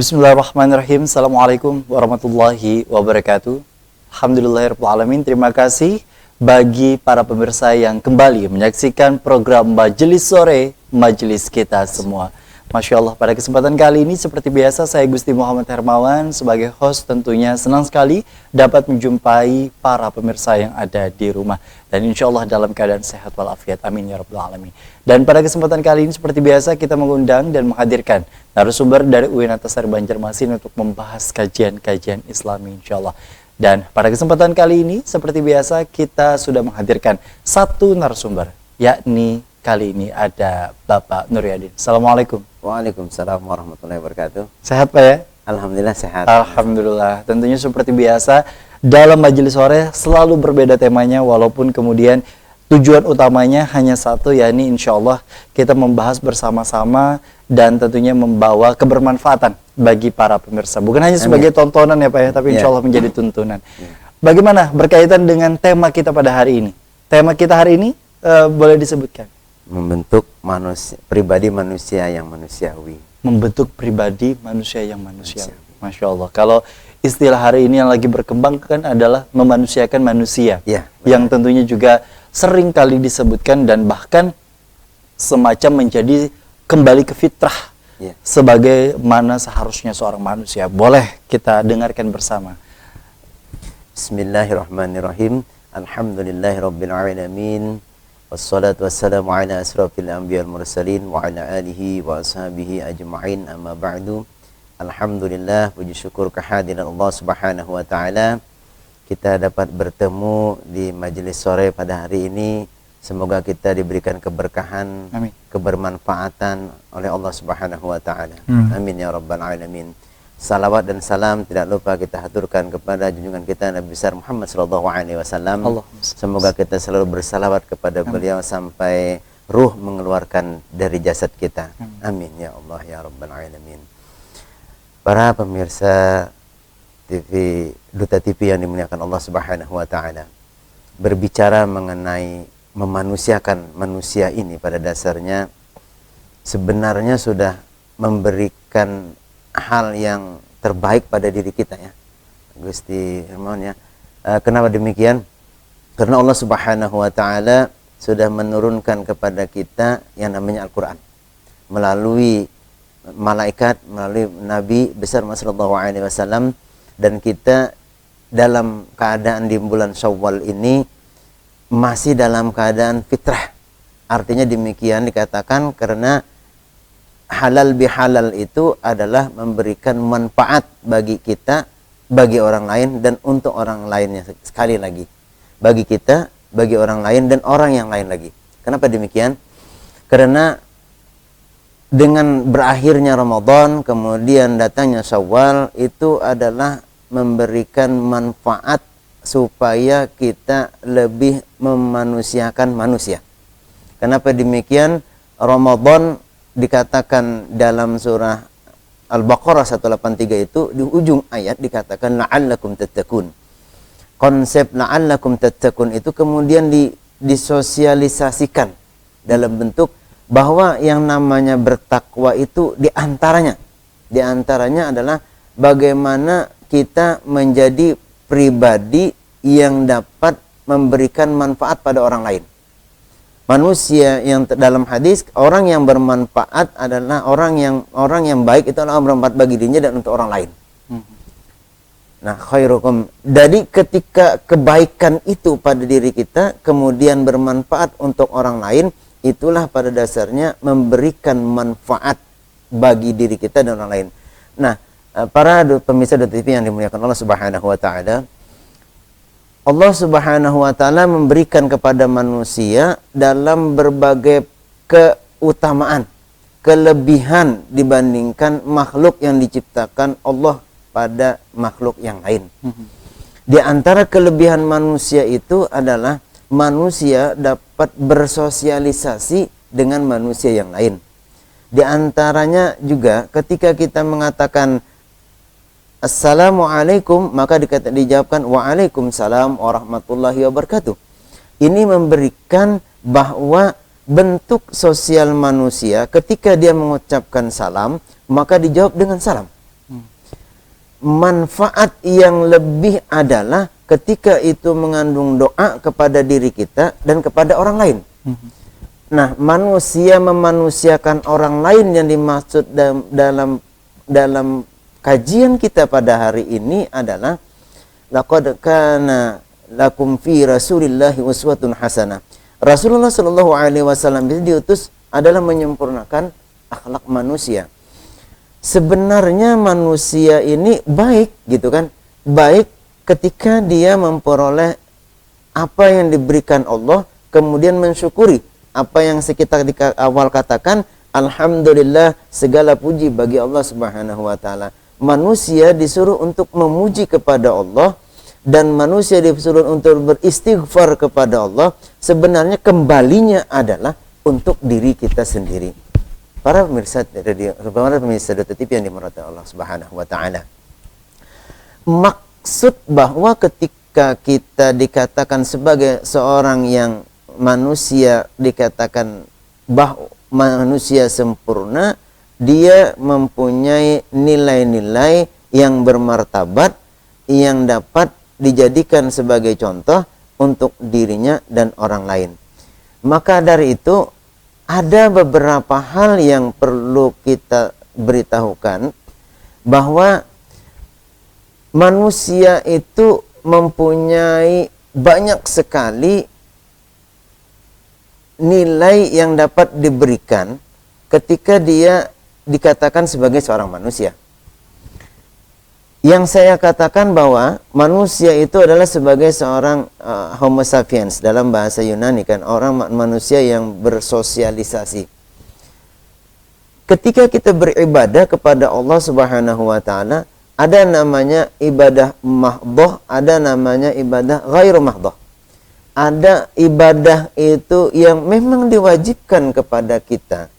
Bismillahirrahmanirrahim. Assalamualaikum warahmatullahi wabarakatuh. Alhamdulillahirrahmanirrahim. Terima kasih bagi para pemirsa yang kembali menyaksikan program Majelis Sore, Majelis Kita Semua. Masya Allah, pada kesempatan kali ini seperti biasa saya Gusti Muhammad Hermawan sebagai host tentunya senang sekali dapat menjumpai para pemirsa yang ada di rumah. Dan insya Allah dalam keadaan sehat walafiat. Amin ya rabbal alamin. Dan pada kesempatan kali ini seperti biasa kita mengundang dan menghadirkan narasumber dari UIN Antasari Banjarmasin untuk membahas kajian-kajian Islami insya Allah. Dan pada kesempatan kali ini seperti biasa kita sudah menghadirkan satu narasumber, yakni kali ini ada Bapak Nur Yadin. Assalamualaikum. Waalaikumsalam warahmatullahi wabarakatuh. Sehat Pak ya? Alhamdulillah sehat. Alhamdulillah. Tentunya seperti biasa dalam majelis sore selalu berbeda temanya, walaupun kemudian tujuan utamanya hanya satu, yakni insya Allah kita membahas bersama-sama dan tentunya membawa kebermanfaatan bagi para pemirsa. Bukan hanya sebagai tontonan ya Pak ya, tapi insya Allah menjadi tuntunan. Bagaimana berkaitan dengan tema kita pada hari ini? Tema kita hari ini boleh disebutkan? Membentuk pribadi manusia yang manusiawi. Membentuk pribadi manusia yang manusiawi. Masya Allah. Kalau istilah hari ini yang lagi berkembang kan adalah memanusiakan manusia. Ya, yang tentunya juga sering kali disebutkan dan bahkan semacam menjadi kembali ke fitrah. Ya. Sebagaimana seharusnya seorang manusia. Boleh kita dengarkan bersama. Bismillahirrahmanirrahim. Alhamdulillahirabbil alamin. Wassalatu wassalamu ala asrafil anbiya'il mursalin wa ala alihi wa ashabihi ajma'in, amma ba'du. Alhamdulillah, puji syukur kehadiran Allah Subhanahu wa taala. Kita dapat bertemu di majelis sore pada hari ini. Semoga kita diberikan keberkahan, amin, kebermanfaatan oleh Allah Subhanahu wa taala. Amin ya rabbal alamin. Salawat dan salam tidak lupa kita haturkan kepada junjungan kita Nabi besar Muhammad sallallahu alaihi wasallam. Semoga kita selalu bersalawat kepada beliau sampai ruh mengeluarkan dari jasad kita. Amin ya Allah ya rabbal alamin. Para pemirsa TV Duta TV yang dimuliakan Allah Subhanahu wa taala, berbicara mengenai memanusiakan manusia ini pada dasarnya sebenarnya sudah memberikan hal yang terbaik pada diri kita ya Gusti Hermawan ya. Kenapa demikian? Karena Allah Subhanahu wa taala sudah menurunkan kepada kita yang namanya Al-Qur'an melalui malaikat, melalui Nabi besar Muhammad sallallahu alaihi wasallam, dan kita dalam keadaan di bulan Syawal ini masih dalam keadaan fitrah. Artinya demikian dikatakan karena halal bihalal itu adalah memberikan manfaat bagi kita, bagi orang lain, dan untuk orang lainnya. Sekali lagi, bagi kita, bagi orang lain, dan orang yang lain lagi. Kenapa demikian? Karena dengan berakhirnya Ramadan, kemudian datangnya Syawal, itu adalah memberikan manfaat supaya kita lebih memanusiakan manusia. Kenapa demikian? Ramadan dikatakan dalam surah Al-Baqarah 183 itu di ujung ayat dikatakan la'allakum tattaqun. Konsep la'allakum tattaqun itu kemudian disosialisasikan dalam bentuk bahwa yang namanya bertakwa itu diantaranya adalah bagaimana kita menjadi pribadi yang dapat memberikan manfaat pada orang lain. Manusia yang dalam hadis, orang yang bermanfaat adalah orang yang baik, itu adalah bermanfaat bagi dirinya dan untuk orang lain. Nah, khairukum. Jadi ketika kebaikan itu pada diri kita kemudian bermanfaat untuk orang lain, itulah pada dasarnya memberikan manfaat bagi diri kita dan orang lain. Nah, para pemirsa TV yang dimuliakan Allah Subhanahu wa taala, Allah Subhanahu wa taala memberikan kepada manusia dalam berbagai keutamaan, kelebihan dibandingkan makhluk yang diciptakan Allah pada makhluk yang lain. Di antara kelebihan manusia itu adalah manusia dapat bersosialisasi dengan manusia yang lain. Di antaranya juga ketika kita mengatakan Assalamualaikum, maka dijawabkan Waalaikumsalam warahmatullahi wabarakatuh. Ini memberikan bahwa bentuk sosial manusia ketika dia mengucapkan salam, maka dijawab dengan salam. manfaat yang lebih adalah ketika itu mengandung doa kepada diri kita dan kepada orang lain. Nah, manusia memanusiakan orang lain yang dimaksud dalam kajian kita pada hari ini adalah laqad kana lakum fi Rasulillahi uswatun hasanah. Rasulullah Shallallahu alaihi wasallam itu diutus adalah menyempurnakan akhlak manusia. Sebenarnya manusia ini baik gitu kan? Baik ketika dia memperoleh apa yang diberikan Allah, kemudian mensyukuri apa yang kita di awal katakan, alhamdulillah, segala puji bagi Allah Subhanahu wa taala. Manusia disuruh untuk memuji kepada Allah dan manusia disuruh untuk beristighfar kepada Allah. Sebenarnya kembalinya adalah untuk diri kita sendiri. Para pemirsa TV yang dimurati Allah Subhanahu wa taala. Maksud bahwa ketika kita dikatakan sebagai seorang yang manusia, dikatakan bahwa manusia sempurna, dia mempunyai nilai-nilai yang bermartabat yang dapat dijadikan sebagai contoh untuk dirinya dan orang lain. Maka dari itu ada beberapa hal yang perlu kita beritahukan, bahwa manusia itu mempunyai banyak sekali nilai yang dapat diberikan ketika dia dikatakan sebagai seorang manusia. Yang saya katakan bahwa manusia itu adalah sebagai seorang Homo sapiens dalam bahasa Yunani kan, orang manusia yang bersosialisasi. Ketika kita beribadah kepada Allah Subhanahu wa taala, ada namanya ibadah mahdhah, ada namanya ibadah ghairu mahdhah. Ada ibadah itu yang memang diwajibkan kepada kita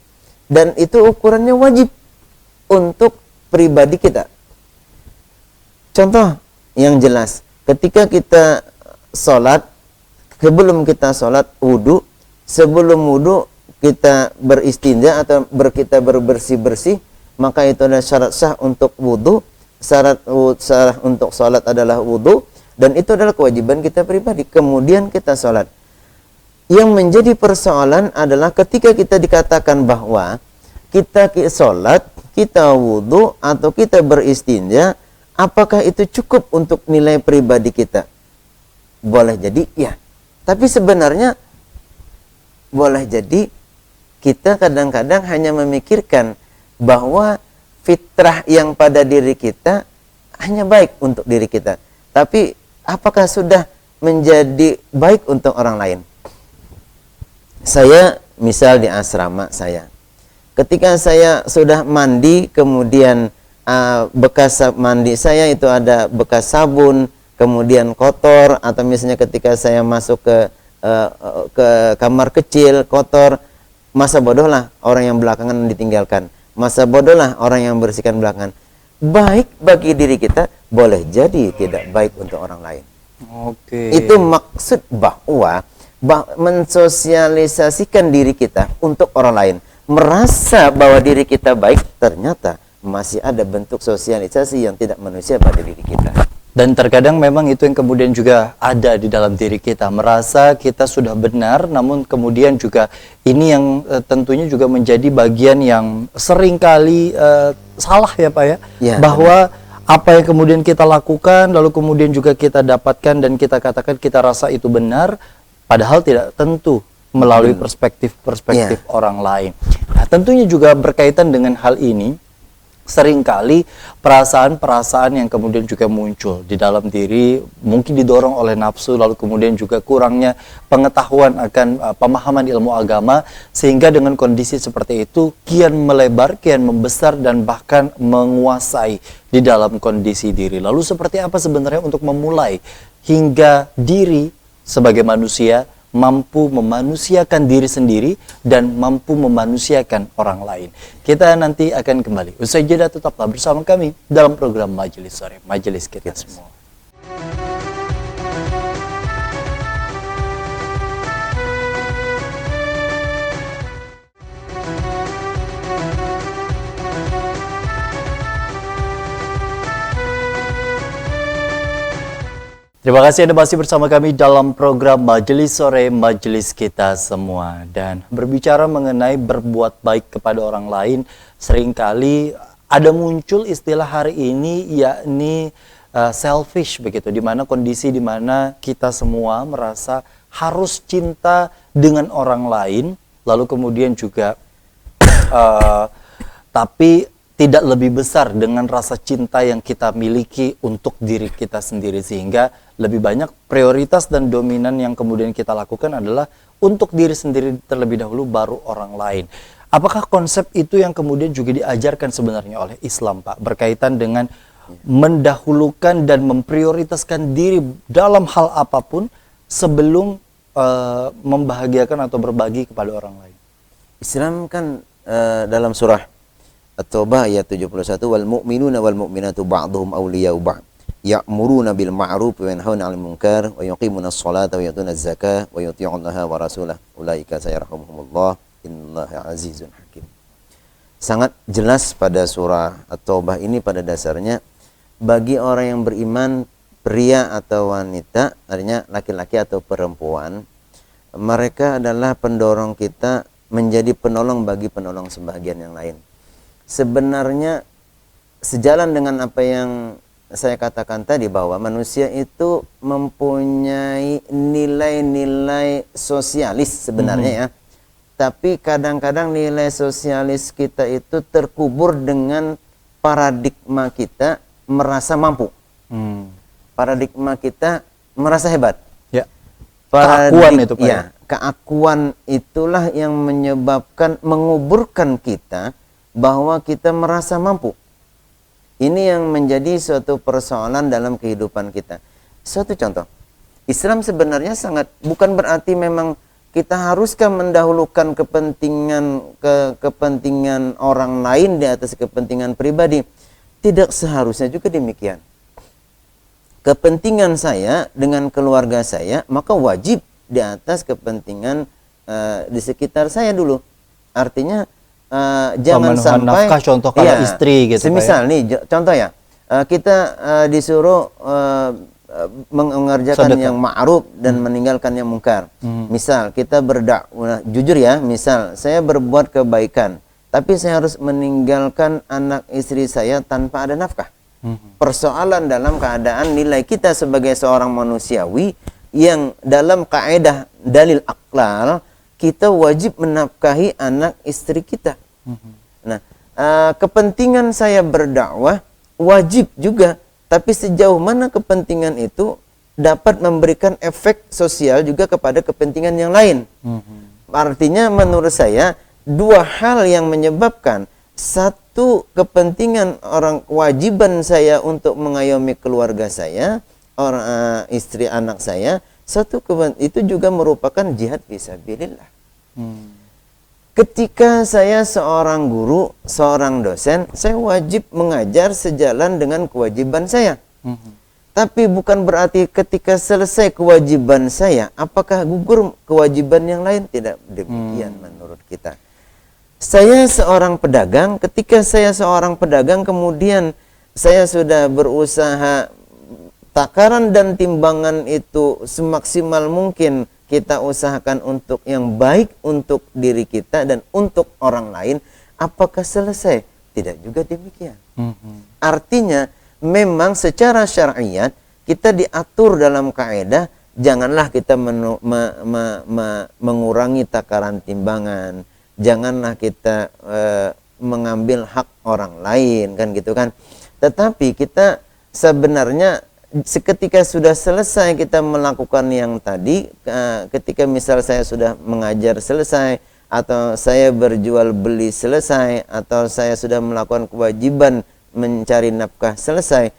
dan itu ukurannya wajib untuk pribadi kita. Contoh yang jelas, ketika kita sholat, sebelum kita sholat wudhu, sebelum wudhu kita beristinja atau kita berbersih-bersih, maka itu adalah syarat sah untuk wudhu. Syarat untuk sholat adalah wudhu, dan itu adalah kewajiban kita pribadi. Kemudian kita sholat. Yang menjadi persoalan adalah ketika kita dikatakan bahwa kita sholat, kita wudhu, atau kita beristinja, apakah itu cukup untuk nilai pribadi kita? Boleh jadi ya. Tapi sebenarnya boleh jadi kita kadang-kadang hanya memikirkan bahwa fitrah yang pada diri kita hanya baik untuk diri kita. Tapi apakah sudah menjadi baik untuk orang lain? Saya misal di asrama saya, ketika saya sudah mandi, kemudian bekas mandi saya itu ada bekas sabun, kemudian kotor, atau misalnya ketika saya masuk ke kamar kecil kotor, masa bodohlah orang yang belakangan ditinggalkan, masa bodohlah orang yang bersihkan belakangan. Baik bagi diri kita, boleh jadi tidak baik untuk orang lain. Oke. Itu maksud bahwa mensosialisasikan diri kita untuk orang lain, merasa bahwa diri kita baik, ternyata masih ada bentuk sosialisasi yang tidak manusia pada diri kita. Dan terkadang memang itu yang kemudian juga ada di dalam diri kita, merasa kita sudah benar, namun kemudian juga ini yang tentunya juga menjadi bagian yang seringkali salah ya Pak ya, bahwa apa yang kemudian kita lakukan, lalu kemudian juga kita dapatkan dan kita katakan kita rasa itu benar, padahal tidak tentu melalui perspektif orang lain. Nah, tentunya juga berkaitan dengan hal ini, seringkali perasaan-perasaan yang kemudian juga muncul di dalam diri, mungkin didorong oleh nafsu, lalu kemudian juga kurangnya pengetahuan akan pemahaman ilmu agama, sehingga dengan kondisi seperti itu kian melebar, kian membesar, dan bahkan menguasai di dalam kondisi diri. Lalu seperti apa sebenarnya untuk memulai hingga diri sebagai manusia mampu memanusiakan diri sendiri dan mampu memanusiakan orang lain? Kita nanti akan kembali. Usai jeda, tetaplah bersama kami dalam program Majelis Sore, Majelis Kita Semua. Terima kasih Anda masih bersama kami dalam program Majelis Sore, Majelis Kita Semua. Dan berbicara mengenai berbuat baik kepada orang lain, seringkali ada muncul istilah hari ini yakni selfish begitu, di mana kondisi di mana kita semua merasa harus cinta dengan orang lain, lalu kemudian juga tapi tidak lebih besar dengan rasa cinta yang kita miliki untuk diri kita sendiri, sehingga lebih banyak prioritas dan dominan yang kemudian kita lakukan adalah untuk diri sendiri terlebih dahulu baru orang lain. Apakah konsep itu yang kemudian juga diajarkan sebenarnya oleh Islam, Pak, berkaitan dengan mendahulukan dan memprioritaskan diri dalam hal apapun sebelum membahagiakan atau berbagi kepada orang lain? Islam kan dalam surah At-Taubah ayat 71, wal mu'minuna wal mu'minatu ba'dhum awliya'u ba'd ya'muruna bil ma'ruf wa yanhauna 'anil munkar wa yuqimuna as-salata wa yutuna az-zakata wa yuti'unallaha wa rasulahu ulaika sayarhamuhumullah innallaha 'azizun hakim. Sangat jelas pada surah At-Taubah ini pada dasarnya bagi orang yang beriman, pria atau wanita, artinya laki-laki atau perempuan, mereka adalah pendorong kita menjadi penolong bagi penolong sebagian yang lain. Sebenarnya sejalan dengan apa yang saya katakan tadi, bahwa manusia itu mempunyai nilai-nilai sosialis sebenarnya ya. Tapi kadang-kadang nilai sosialis kita itu terkubur dengan paradigma kita merasa mampu. Paradigma kita merasa hebat. Ya. Keakuan itu, Pak. Ya, keakuan itulah yang menyebabkan menguburkan kita bahwa kita merasa mampu. Ini yang menjadi suatu persoalan dalam kehidupan kita. Suatu contoh, Islam sebenarnya sangat, bukan berarti memang kita haruskah mendahulukan kepentingan orang lain di atas kepentingan pribadi. Tidak seharusnya juga demikian. Kepentingan saya dengan keluarga saya, maka wajib di atas kepentingan di sekitar saya dulu. Artinya jangan sampai nafkah, contoh kalau istri gitu, semisal nih contoh ya, kita disuruh mengerjakan yang ma'ruf dan meninggalkan yang mungkar. Misal kita berdakwah, jujur ya, misal saya berbuat kebaikan tapi saya harus meninggalkan anak istri saya tanpa ada nafkah. Persoalan dalam keadaan nilai kita sebagai seorang manusiawi yang dalam kaidah dalil aqlal, kita wajib menafkahi anak istri kita. Nah, kepentingan saya berdakwah wajib juga, tapi sejauh mana kepentingan itu dapat memberikan efek sosial juga kepada kepentingan yang lain. Artinya menurut saya dua hal yang menyebabkan, satu, kepentingan orang, kewajiban saya untuk mengayomi keluarga saya, orang istri anak saya. Satu, itu juga merupakan jihad fisabilillah. Ketika saya seorang guru, seorang dosen, saya wajib mengajar sejalan dengan kewajiban saya. Tapi bukan berarti ketika selesai kewajiban saya, apakah gugur kewajiban yang lain? Tidak demikian menurut kita. Saya seorang pedagang, ketika saya seorang pedagang kemudian saya sudah berusaha, takaran dan timbangan itu semaksimal mungkin kita usahakan untuk yang baik untuk diri kita dan untuk orang lain. Apakah selesai? Tidak juga demikian. Artinya memang secara syariat kita diatur dalam kaidah, janganlah kita mengurangi takaran timbangan, janganlah kita mengambil hak orang lain, kan gitu kan. Tetapi kita sebenarnya seketika sudah selesai kita melakukan yang tadi, ketika misal saya sudah mengajar selesai, atau saya berjual beli selesai, atau saya sudah melakukan kewajiban mencari nafkah selesai,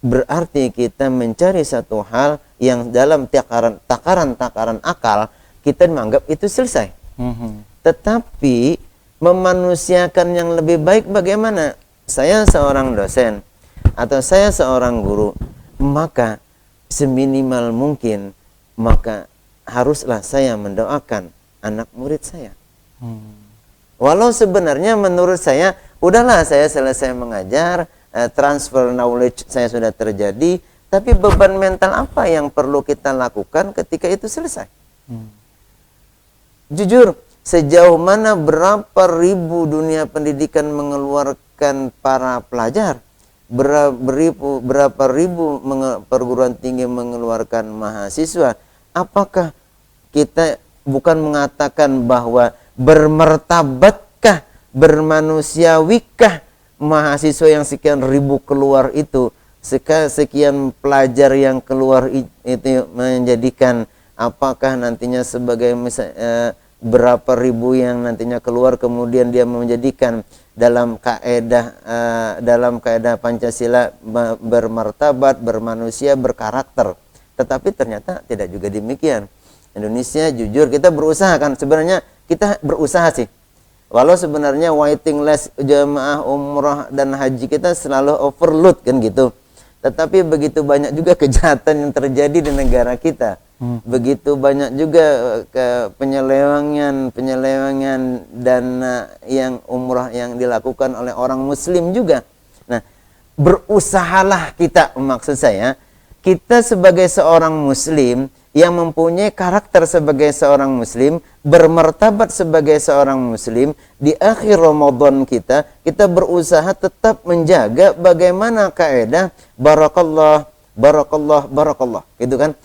berarti kita mencari satu hal yang dalam takaran akal kita menganggap itu selesai. Tetapi memanusiakan yang lebih baik bagaimana? Saya seorang dosen atau saya seorang guru, maka seminimal mungkin maka haruslah saya mendoakan anak murid saya. Walau sebenarnya menurut saya, udahlah saya selesai mengajar, transfer knowledge saya sudah terjadi, Tapi beban mental apa yang perlu kita lakukan ketika itu selesai? Jujur, sejauh mana berapa ribu dunia pendidikan mengeluarkan para pelajar, berapa ribu perguruan tinggi mengeluarkan mahasiswa, apakah kita bukan mengatakan bahwa bermartabatkah, bermanusiawikah mahasiswa yang sekian ribu keluar itu, sekian pelajar yang keluar itu menjadikan, apakah nantinya sebagai berapa ribu yang nantinya keluar kemudian dia menjadikan dalam kaidah Pancasila bermartabat, bermanusia, berkarakter. Tetapi ternyata tidak juga demikian. Indonesia jujur kita berusaha kan, sebenarnya kita berusaha sih. Walau sebenarnya waiting list jamaah umrah dan haji kita selalu overload kan gitu. Tetapi begitu banyak juga kejahatan yang terjadi di negara kita. Begitu banyak juga penyelewengan dana yang umrah yang dilakukan oleh orang muslim juga. Nah, berusahalah kita, maksud saya, kita sebagai seorang muslim yang mempunyai karakter sebagai seorang muslim, bermartabat sebagai seorang muslim, di akhir Ramadan kita berusaha tetap menjaga bagaimana kaidah barakallah, gitu kan,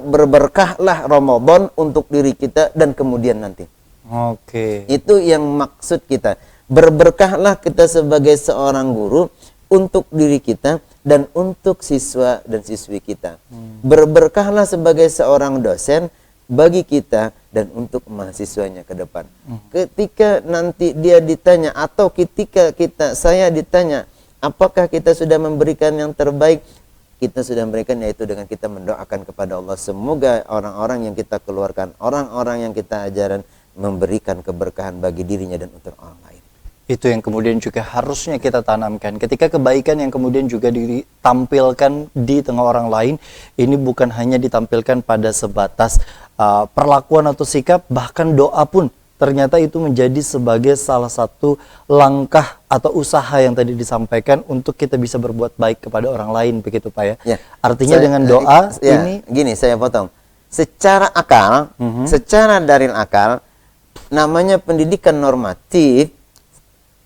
berberkahlah Ramadan untuk diri kita dan kemudian nanti. Oke. Itu yang maksud kita. Berberkahlah kita sebagai seorang guru untuk diri kita dan untuk siswa dan siswi kita. Berberkahlah sebagai seorang dosen bagi kita dan untuk mahasiswanya ke depan. Ketika nanti dia ditanya atau ketika saya ditanya, apakah kita sudah memberikan yang terbaik? Kita sudah memberikan, yaitu dengan kita mendoakan kepada Allah. Semoga orang-orang yang kita keluarkan, orang-orang yang kita ajaran, memberikan keberkahan bagi dirinya dan untuk orang lain. Itu yang kemudian juga harusnya kita tanamkan. Ketika kebaikan yang kemudian juga ditampilkan di tengah orang lain, ini bukan hanya ditampilkan pada sebatas perlakuan atau sikap, bahkan doa pun ternyata itu menjadi sebagai salah satu langkah atau usaha yang tadi disampaikan untuk kita bisa berbuat baik kepada orang lain, begitu Pak ya. Ya. Artinya dengan doa ini gini, saya potong. Secara akal, secara dalil akal, namanya pendidikan normatif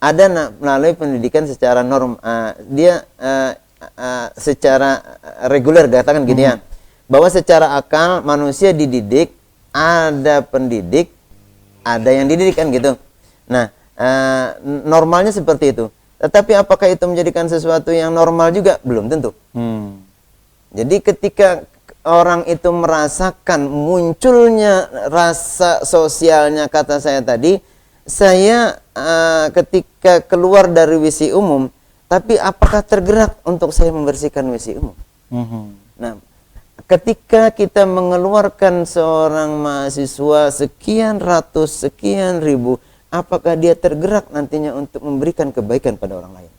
ada melalui pendidikan secara secara reguler, katakan gini ya, bahwa secara akal manusia dididik, ada pendidik, ada yang dididik kan gitu. Nah, normalnya seperti itu. Tetapi apakah itu menjadikan sesuatu yang normal juga? Belum tentu. Jadi ketika orang itu merasakan munculnya rasa sosialnya, kata saya tadi, saya ketika keluar dari WC umum, tapi apakah tergerak untuk saya membersihkan WC umum? Nah, ketika kita mengeluarkan seorang mahasiswa sekian ratus, sekian ribu, apakah dia tergerak nantinya untuk memberikan kebaikan pada orang lain?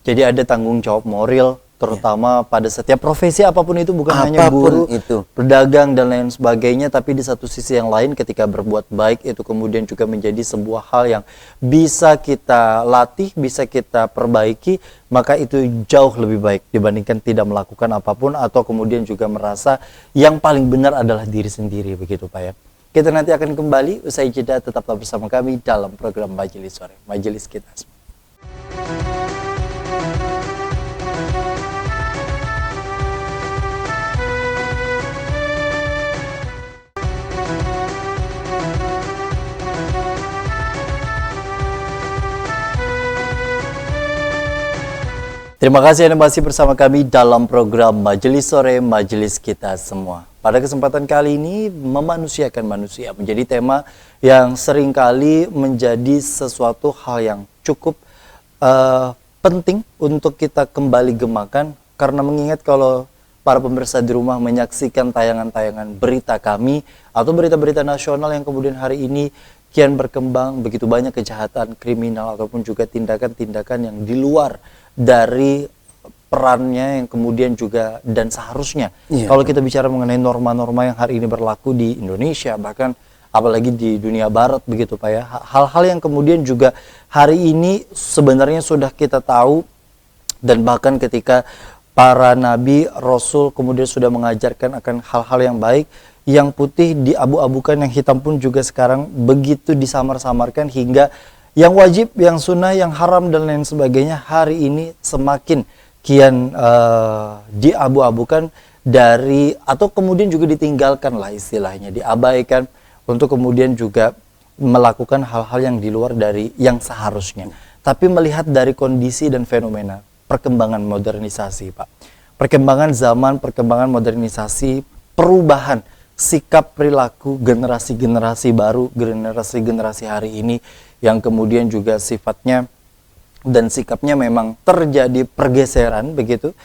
Jadi ada tanggung jawab moral, terutama pada setiap profesi apapun itu, bukan hanya guru, pedagang dan lain sebagainya, tapi di satu sisi yang lain ketika berbuat baik itu kemudian juga menjadi sebuah hal yang bisa kita latih, bisa kita perbaiki, maka itu jauh lebih baik dibandingkan tidak melakukan apapun atau kemudian juga merasa yang paling benar adalah diri sendiri, begitu Pak ya. Kita nanti akan kembali usai jeda, tetaplah bersama kami dalam program Majelis Sore, Majelis Kita Semua. Terima kasih Anda masih bersama kami dalam program Majelis Sore, Majelis Kita Semua. Pada kesempatan kali ini, memanusiakan manusia menjadi tema yang seringkali menjadi sesuatu hal yang cukup penting untuk kita kembali gemakan, karena mengingat kalau para pemirsa di rumah menyaksikan tayangan-tayangan berita kami atau berita-berita nasional yang kemudian hari ini kian berkembang, begitu banyak kejahatan kriminal ataupun juga tindakan-tindakan yang di luar dari perannya yang kemudian juga dan seharusnya. Kalau kita bicara mengenai norma-norma yang hari ini berlaku di Indonesia, bahkan apalagi di dunia barat, begitu Pak ya, hal-hal yang kemudian juga hari ini sebenarnya sudah kita tahu Dan bahkan ketika para nabi, rasul kemudian sudah mengajarkan akan hal-hal yang baik, yang putih diabu-abukan, yang hitam pun juga sekarang begitu disamar-samarkan, hingga yang wajib, yang sunnah, yang haram dan lain sebagainya hari ini semakin kian diabu-abukan dari, atau kemudian juga ditinggalkan lah istilahnya, diabaikan untuk kemudian juga melakukan hal-hal yang di luar dari yang seharusnya. Tapi melihat dari kondisi dan fenomena perkembangan modernisasi, Pak, perkembangan zaman, perkembangan modernisasi, perubahan sikap perilaku generasi-generasi baru, generasi-generasi hari ini yang kemudian juga sifatnya dan sikapnya memang terjadi pergeseran begitu,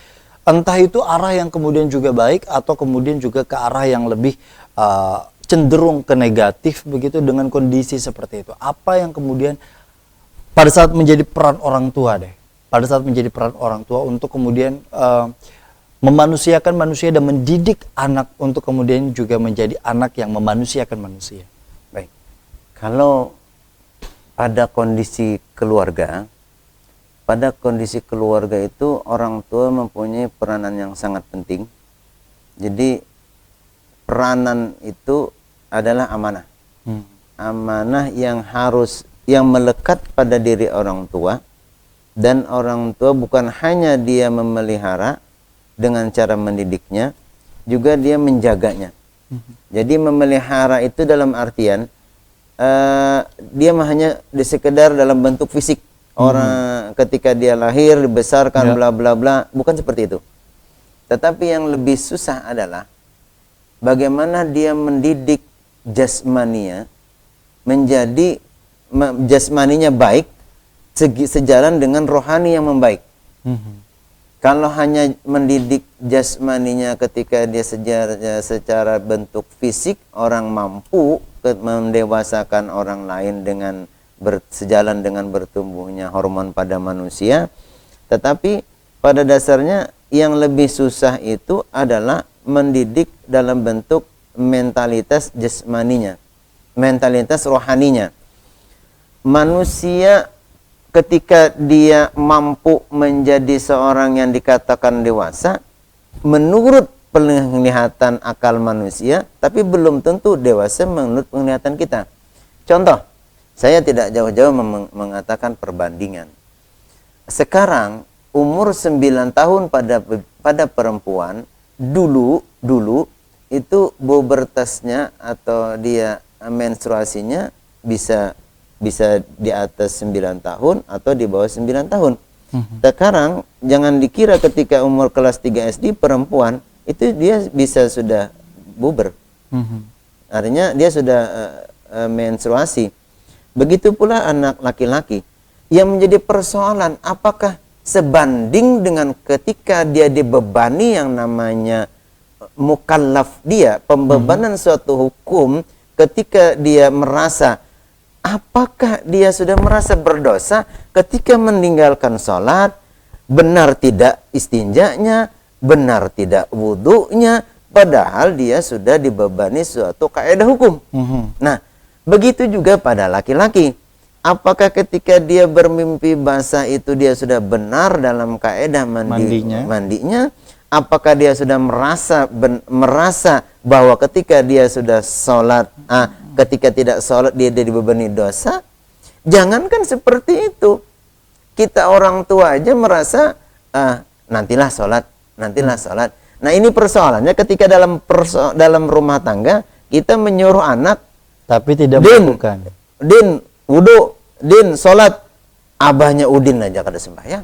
entah itu arah yang kemudian juga baik atau kemudian juga ke arah yang lebih cenderung ke negatif begitu dengan kondisi seperti itu. Apa yang kemudian pada saat menjadi peran orang tua pada saat menjadi peran orang tua untuk kemudian memanusiakan manusia dan mendidik anak untuk kemudian juga menjadi anak yang memanusiakan manusia. Baik, kalau pada kondisi keluarga itu orang tua mempunyai peranan yang sangat penting. Jadi peranan itu adalah amanah. Amanah yang melekat pada diri orang tua, dan orang tua bukan hanya dia memelihara dengan cara mendidiknya, juga dia menjaganya. Jadi memelihara itu dalam artian dia hanya sekedar dalam bentuk fisik. Orang ketika dia lahir, dibesarkan, bla bla bla, bukan seperti itu. Tetapi yang lebih susah adalah bagaimana dia mendidik jasmaninya menjadi jasmaninya baik sejalan dengan rohani yang membaik. Kalau hanya mendidik jasmaninya ketika dia secara bentuk fisik, orang mampu mendewasakan orang lain dengan sejalan dengan bertumbuhnya hormon pada manusia. Tetapi pada dasarnya yang lebih susah itu adalah mendidik dalam bentuk mentalitas jasmaninya, mentalitas rohaninya. Manusia ketika dia mampu menjadi seorang yang dikatakan dewasa menurut penglihatan akal manusia, tapi belum tentu dewasa menurut penglihatan kita. Contoh, saya tidak jauh-jauh mengatakan perbandingan. Sekarang umur 9 tahun pada perempuan dulu itu pubertasnya atau dia menstruasinya bisa di atas 9 tahun atau di bawah 9 tahun. Sekarang jangan dikira ketika umur kelas 3 SD perempuan itu dia bisa sudah puber. Artinya dia sudah menstruasi. Begitu pula anak laki-laki. Yang menjadi persoalan, apakah sebanding dengan ketika dia dibebani yang namanya mukallaf dia, pembebanan suatu hukum, ketika dia merasa, apakah dia sudah merasa berdosa ketika meninggalkan sholat, benar tidak istinjanya, benar tidak wudhunya, padahal dia sudah dibebani suatu kaidah hukum. Nah, begitu juga pada laki-laki. Apakah ketika dia bermimpi basah itu dia sudah benar dalam kaidah mandinya? Apakah dia sudah merasa bahwa ketika dia sudah sholat, ketika tidak sholat dia dibebani dosa? Jangankan seperti itu. Kita orang tua aja merasa, nantilah sholat. Nah ini persoalannya ketika dalam rumah tangga, kita menyuruh anak, tapi tidak melakukan. Din, wudu, din, sholat. Abahnya Udin aja kada sembahyang.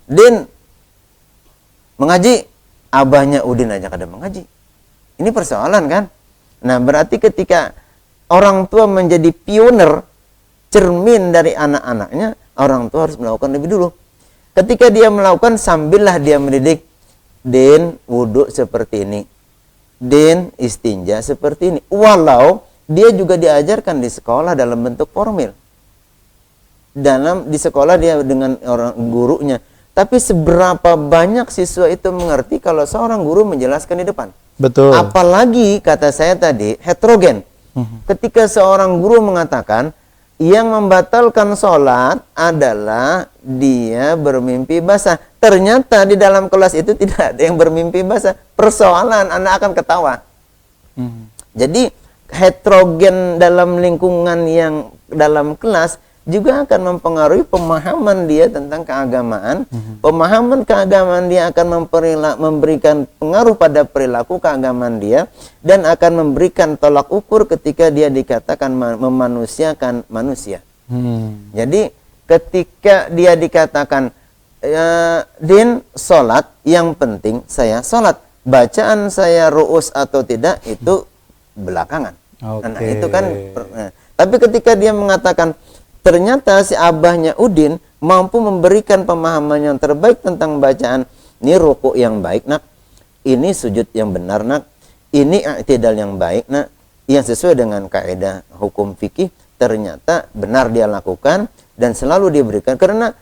Din, mengaji. Abahnya Udin aja kada mengaji. Ini persoalan kan? Nah berarti ketika orang tua menjadi pioner, cermin dari anak-anaknya, orang tua harus melakukan lebih dulu. Ketika dia melakukan, sambillah dia mendidik. Din, wudu seperti ini. Din, istinja seperti ini. Walau dia juga diajarkan di sekolah dalam bentuk formil. Di sekolah dia dengan orang gurunya. Tapi seberapa banyak siswa itu mengerti kalau seorang guru menjelaskan di depan? Betul. Apalagi kata saya tadi, heterogen. Ketika seorang guru mengatakan, yang membatalkan sholat adalah dia bermimpi basah. Ternyata di dalam kelas itu tidak ada yang bermimpi basah. Persoalan, Anda akan ketawa. Jadi heterogen dalam lingkungan yang dalam kelas juga akan mempengaruhi pemahaman dia tentang keagamaan. Pemahaman keagamaan dia akan memberikan pengaruh pada perilaku keagamaan dia, dan akan memberikan tolak ukur ketika dia dikatakan memanusiakan manusia. Jadi ketika dia dikatakan din sholat, yang penting saya sholat, bacaan saya ru'us atau tidak itu belakangan. Nah itu kan tapi ketika dia mengatakan ternyata si abahnya Udin mampu memberikan pemahaman yang terbaik tentang bacaan, ini ruku yang baik nak, ini sujud yang benar nak, ini i'tidal yang baik nak, yang sesuai dengan kaidah hukum fikih, ternyata benar dia lakukan dan selalu diberikan. Karena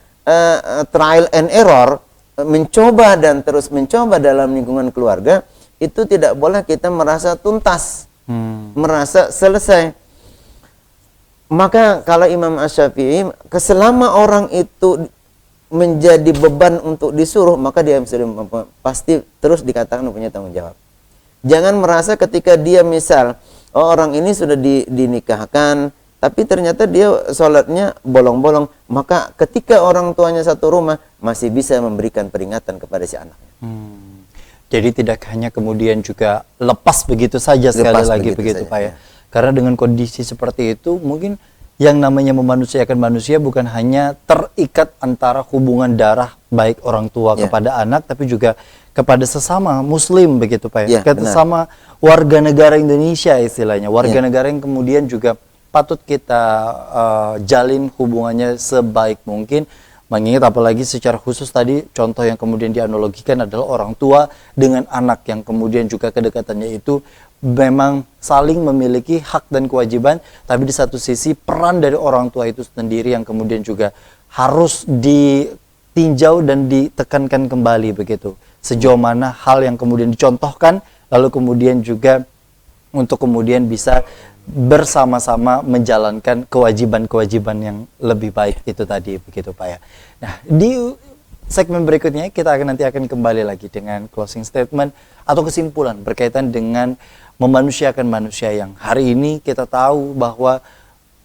trial and error, mencoba dan terus mencoba dalam lingkungan keluarga, itu tidak boleh kita merasa tuntas, merasa selesai. Maka kalau Imam Asy-Syafi'i, selama orang itu menjadi beban untuk disuruh, maka dia pasti terus dikatakan punya tanggung jawab. Jangan merasa ketika dia misal, orang ini sudah dinikahkan, tapi ternyata dia sholatnya bolong-bolong, maka ketika orang tuanya satu rumah, masih bisa memberikan peringatan kepada si anaknya. Jadi tidak hanya kemudian juga lepas begitu saja, sekali lagi begitu Pak ya. Karena dengan kondisi seperti itu, mungkin yang namanya memanusiakan manusia bukan hanya terikat antara hubungan darah baik orang tua kepada anak, tapi juga kepada sesama muslim begitu Pak ya. Sesama warga negara Indonesia istilahnya, warga negara yang kemudian juga patut kita jalin hubungannya sebaik mungkin. Mengingat apalagi secara khusus tadi contoh yang kemudian dianalogikan adalah orang tua dengan anak yang kemudian juga kedekatannya itu memang saling memiliki hak dan kewajiban, tapi di satu sisi peran dari orang tua itu sendiri yang kemudian juga harus ditinjau dan ditekankan kembali begitu. Sejauh mana hal yang kemudian dicontohkan, lalu kemudian juga untuk kemudian bisa bersama-sama menjalankan kewajiban-kewajiban yang lebih baik itu tadi begitu Pak ya. Nah, di segmen berikutnya kita nanti akan kembali lagi dengan closing statement atau kesimpulan berkaitan dengan memanusiakan manusia, yang hari ini kita tahu bahwa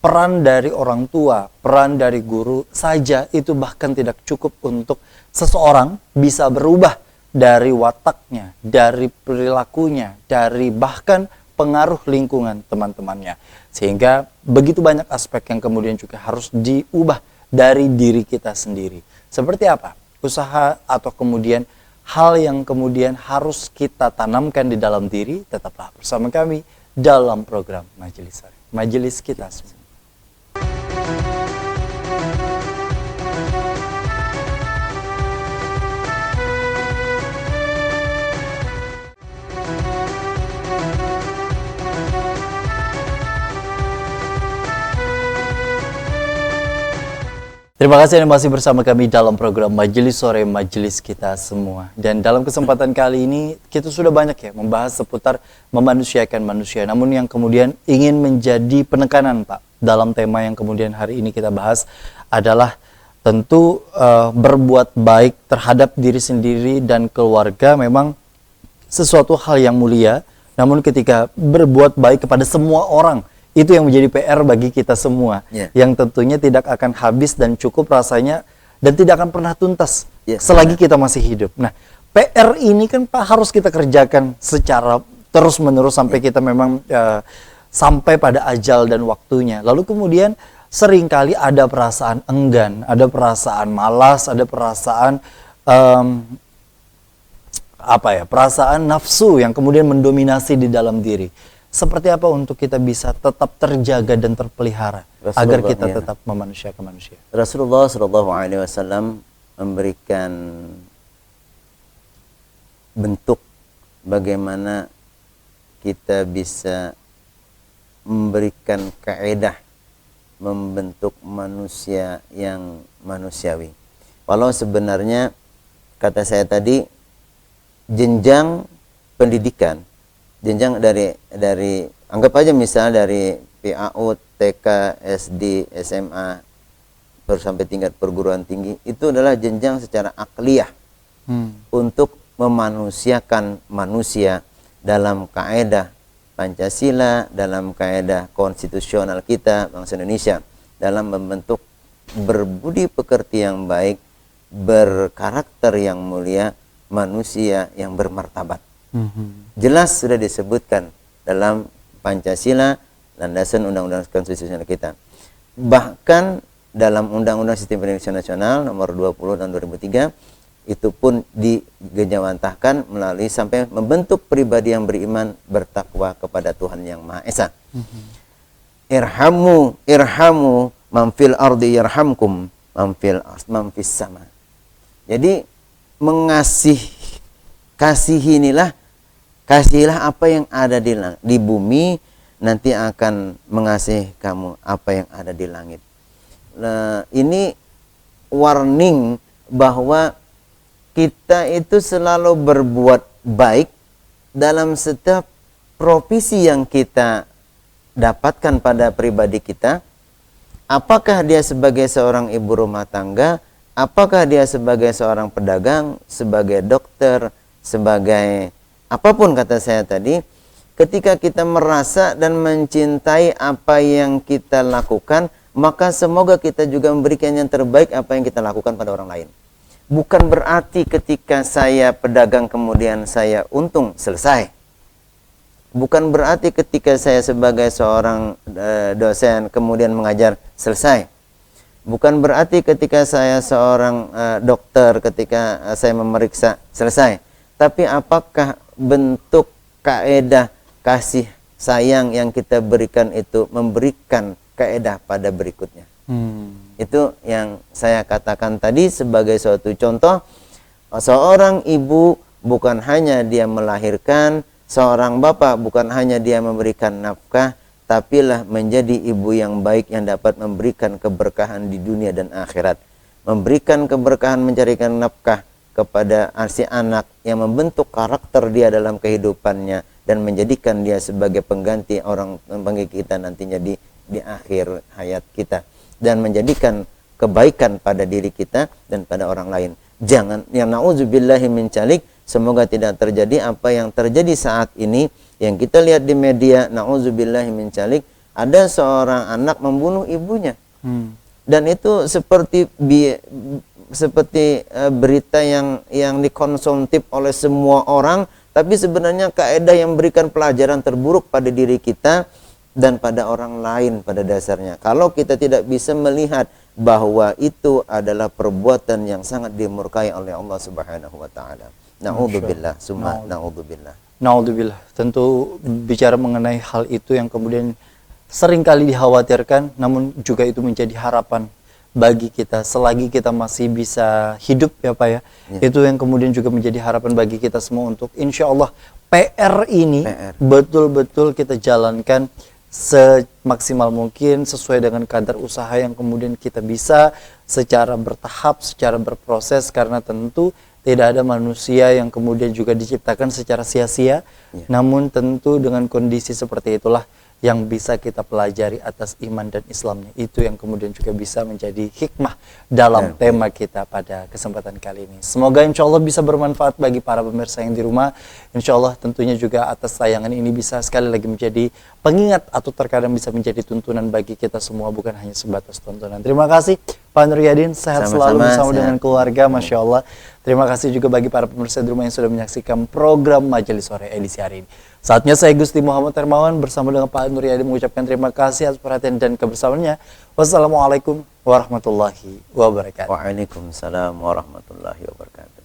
peran dari orang tua, peran dari guru saja itu bahkan tidak cukup untuk seseorang bisa berubah dari wataknya, dari perilakunya, dari bahkan pengaruh lingkungan teman-temannya. Sehingga begitu banyak aspek yang kemudian juga harus diubah dari diri kita sendiri. Seperti apa? Usaha atau kemudian hal yang kemudian harus kita tanamkan di dalam diri. Tetaplah bersama kami dalam program Majelis Sore, Majelis Kita Semua. Terima kasih Anda masih bersama kami dalam program Majelis Sore, Majelis Kita Semua. Dan dalam kesempatan kali ini kita sudah banyak ya membahas seputar memanusiakan manusia. Namun yang kemudian ingin menjadi penekanan Pak dalam tema yang kemudian hari ini kita bahas adalah tentu berbuat baik terhadap diri sendiri dan keluarga memang sesuatu hal yang mulia. Namun ketika berbuat baik kepada semua orang, itu yang menjadi PR bagi kita semua, yang tentunya tidak akan habis dan cukup rasanya, dan tidak akan pernah tuntas selagi kita masih hidup. Nah, PR ini kan Pak harus kita kerjakan secara terus-menerus sampai kita memang sampai pada ajal dan waktunya. Lalu kemudian seringkali ada perasaan enggan, ada perasaan malas, ada perasaan perasaan nafsu yang kemudian mendominasi di dalam diri. Seperti apa untuk kita bisa tetap terjaga dan terpelihara agar kita tetap memanusiakan manusia? Rasulullah SAW memberikan bentuk bagaimana kita bisa memberikan kaidah membentuk manusia yang manusiawi. Walau sebenarnya kata saya tadi jenjang pendidikan, jenjang dari anggap aja misal dari PAUD, TK, SD, SMA, sampai tingkat perguruan tinggi, itu adalah jenjang secara akliyah untuk memanusiakan manusia dalam kaedah Pancasila, dalam kaedah konstitusional kita bangsa Indonesia, dalam membentuk berbudi pekerti yang baik, berkarakter yang mulia, manusia yang bermartabat. Jelas sudah disebutkan dalam Pancasila, landasan undang-undang konstitusional kita. Bahkan dalam Undang-Undang Sistem Pendidikan Nasional nomor 20 tahun 2003, itu pun digejawantahkan melalui sampai membentuk pribadi yang beriman, bertakwa kepada Tuhan yang Maha Esa. Irhamu man fil ardi yarhamkum man fis sama. Jadi kasihilah apa yang ada di bumi, nanti akan mengasihi kamu apa yang ada di langit. Nah, ini warning bahwa kita itu selalu berbuat baik dalam setiap profesi yang kita dapatkan pada pribadi kita. Apakah dia sebagai seorang ibu rumah tangga, apakah dia sebagai seorang pedagang, sebagai dokter, sebagai apapun kata saya tadi, ketika kita merasa dan mencintai apa yang kita lakukan, maka semoga kita juga memberikan yang terbaik apa yang kita lakukan pada orang lain. Bukan berarti ketika saya pedagang kemudian saya untung, selesai. Bukan berarti ketika saya sebagai seorang dosen kemudian mengajar, selesai. Bukan berarti ketika saya seorang dokter, ketika saya memeriksa, selesai. Tapi apakah bentuk kaedah kasih sayang yang kita berikan itu memberikan kaedah pada berikutnya? Itu yang saya katakan tadi sebagai suatu contoh. Seorang ibu bukan hanya dia melahirkan, seorang bapak bukan hanya dia memberikan nafkah, tapilah menjadi ibu yang baik yang dapat memberikan keberkahan di dunia dan akhirat. Memberikan keberkahan, mencarikan nafkah kepada si anak yang membentuk karakter dia dalam kehidupannya dan menjadikan dia sebagai pengganti orang pengganti kita nantinya di akhir hayat kita, dan menjadikan kebaikan pada diri kita dan pada orang lain. Jangan, yang na'udzubillahi min calik, semoga tidak terjadi apa yang terjadi saat ini yang kita lihat di media. Na'udzubillahi min calik, ada seorang anak membunuh ibunya. Dan itu seperti berita yang dikonsumtif oleh semua orang, tapi sebenarnya kaedah yang memberikan pelajaran terburuk pada diri kita dan pada orang lain pada dasarnya. Kalau kita tidak bisa melihat bahwa itu adalah perbuatan yang sangat dimurkai oleh Allah Subhanahu wa taala. Na'udzubillah, summa na'udzubillah. Na'udzubillah. Tentu bicara mengenai hal itu yang kemudian seringkali dikhawatirkan, namun juga itu menjadi harapan bagi kita selagi kita masih bisa hidup ya Pak ya. Itu yang kemudian juga menjadi harapan bagi kita semua untuk insya Allah PR ini betul-betul kita jalankan semaksimal mungkin sesuai dengan kadar usaha yang kemudian kita bisa, secara bertahap, secara berproses, karena tentu tidak ada manusia yang kemudian juga diciptakan secara sia-sia. Namun tentu dengan kondisi seperti itulah yang bisa kita pelajari atas iman dan Islamnya. Itu yang kemudian juga bisa menjadi hikmah dalam tema kita pada kesempatan kali ini. Semoga insya Allah bisa bermanfaat bagi para pemirsa yang di rumah. Insya Allah tentunya juga atas tayangan ini bisa sekali lagi menjadi pengingat atau terkadang bisa menjadi tuntunan bagi kita semua, bukan hanya sebatas tontonan. Terima kasih Pak Nur Yadin, sehat selalu bersama dengan keluarga, Masya Allah. Terima kasih juga bagi para pemirsa di rumah yang sudah menyaksikan program Majelis Sore edisi hari ini. Saatnya saya Gusti Muhammad Hermawan bersama dengan Pak Nur Yadin mengucapkan terima kasih atas perhatian dan kebersamaannya. Wassalamualaikum warahmatullahi wabarakatuh. Waalaikumsalam warahmatullahi wabarakatuh.